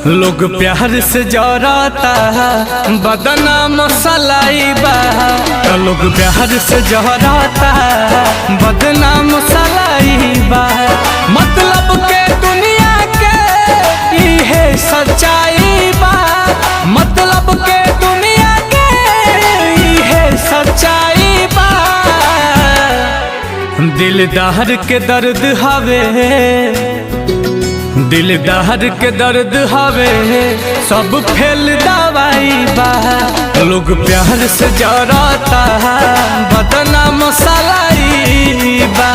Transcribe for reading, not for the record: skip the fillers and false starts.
लोग प्यार से जराता बदना मसलाई बा। लोग प्यार से जराता बदना मसलाई बा। मतलब के दुनिया के इहे सच्चाई बा। मतलब के दुनिया के इहे सच्चाई बा। दिलदार के दर्द हवे, दिलदार के दर्द हवे सब फेल दवाई बा। लोग प्यार से जराता बदना मसलाई बा।